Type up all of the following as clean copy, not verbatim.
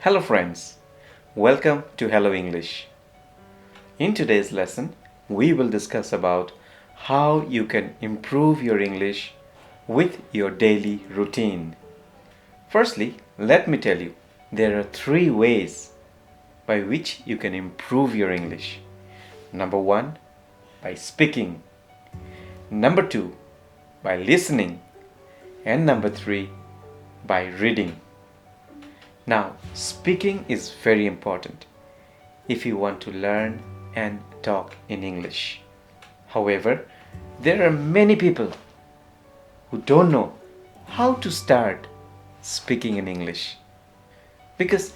Hello friends, welcome to Hello English. In today's lesson, we will discuss about how you can improve your English with your daily routine. Firstly, let me tell you, there are three ways by which you can improve your English. Number one, by speaking. Number two, by listening. And number three, by reading. Now, speaking is very important if you want to learn and talk in English. However, there are many people who don't know how to start speaking in English because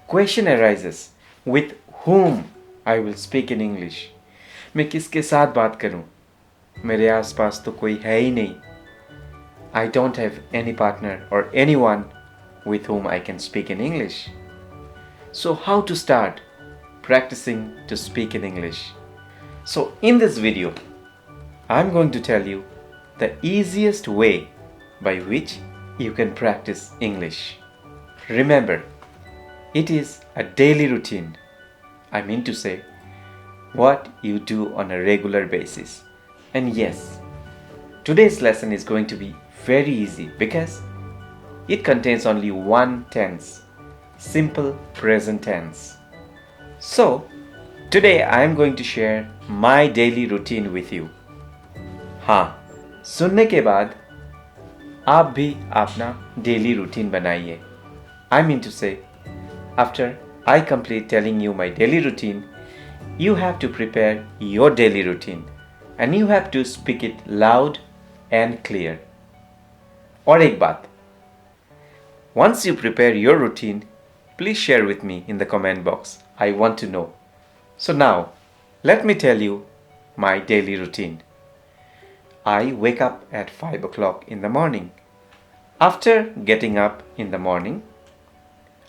question arises with whom I will speak in English. मैं किसके साथ बात करूं? मेरे आसपास तो कोई है ही नहीं. I don't have any partner or anyone with whom I can speak in English. So how to start practicing to speak in English? So in this video, I'm going to tell you the easiest way by which you can practice English. Remember, it is a daily routine. I mean to say, what you do on a regular basis. And yes, today's lesson is going to be very easy because it contains only one tense, simple present tense. So, today I am going to share my daily routine with you. हाँ, सुनने के बाद आप भी अपना daily routine बनाइए. I mean to say, after I complete telling you my daily routine, you have to prepare your daily routine and you have to speak it loud and clear. और एक बात, once you prepare your routine, please share with me in the comment box. I want to know. So now, let me tell you my daily routine. I wake up at 5 o'clock in the morning. After getting up in the morning,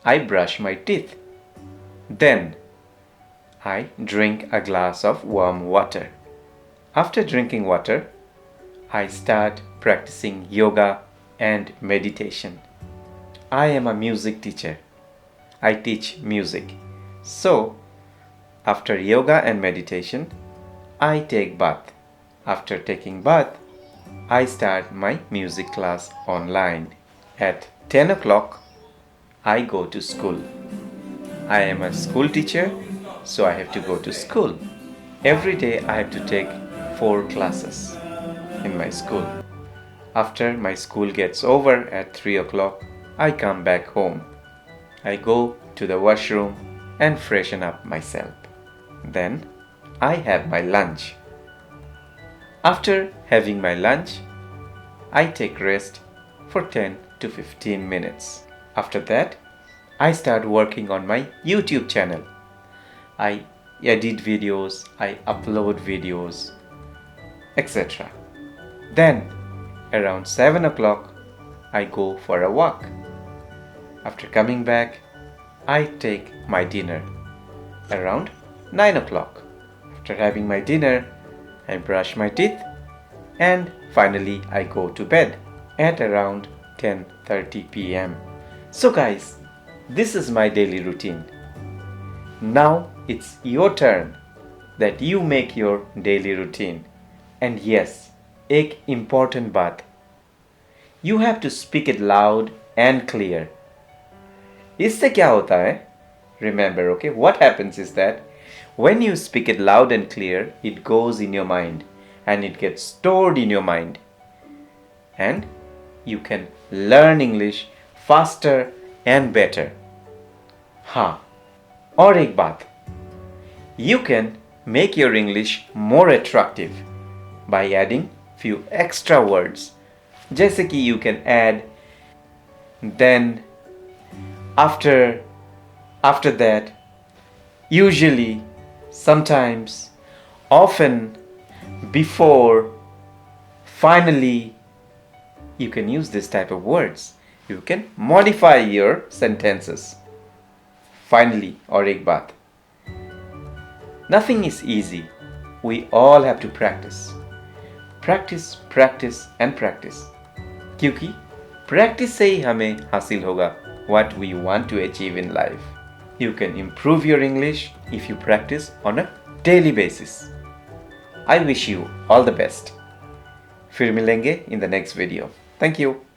I brush my teeth. Then, I drink a glass of warm water. After drinking water, I start practicing yoga and meditation. I am a music teacher. I teach music. So, after yoga and meditation, I take bath. After taking bath, I start my music class online. At 10 o'clock, I go to school. I am a school teacher, so I have to go to school. Every day I have to take 4 classes in my school. After my school gets over at 3 o'clock, I come back home. I go to the washroom and freshen up myself. Then I have my lunch. After having my lunch, I take rest for 10 to 15 minutes. After that, I start working on my YouTube channel. I edit videos, I upload videos, etc. Then, around 7 o'clock, I go for a walk. After coming back, I take my dinner around 9 o'clock. After having my dinner, I brush my teeth and finally I go to bed at around 10:30 p.m. So guys, this is my daily routine. Now it's your turn that you make your daily routine. And yes, एक important बात, you have to speak it loud and clear. इससे क्या होता है? Remember, okay, what happens is that when you speak it loud and clear, it goes in your mind and it gets stored in your mind. And you can learn English faster and better. हाँ, और एक बात, you can make your English more attractive by adding few extra words. जैसे कि you can add then, after that, usually, sometimes, often, before, finally. You can use this type of words. You can modify your sentences. Finally, और एक बात, nothing is easy. We all have to practice. Practice, practice and practice. क्योंकि practice से ही हमें हासिल होगा what we want to achieve in life. You can improve your English if you practice on a daily basis. I wish you all the best. फिर मिलेंगे in the next video. Thank you.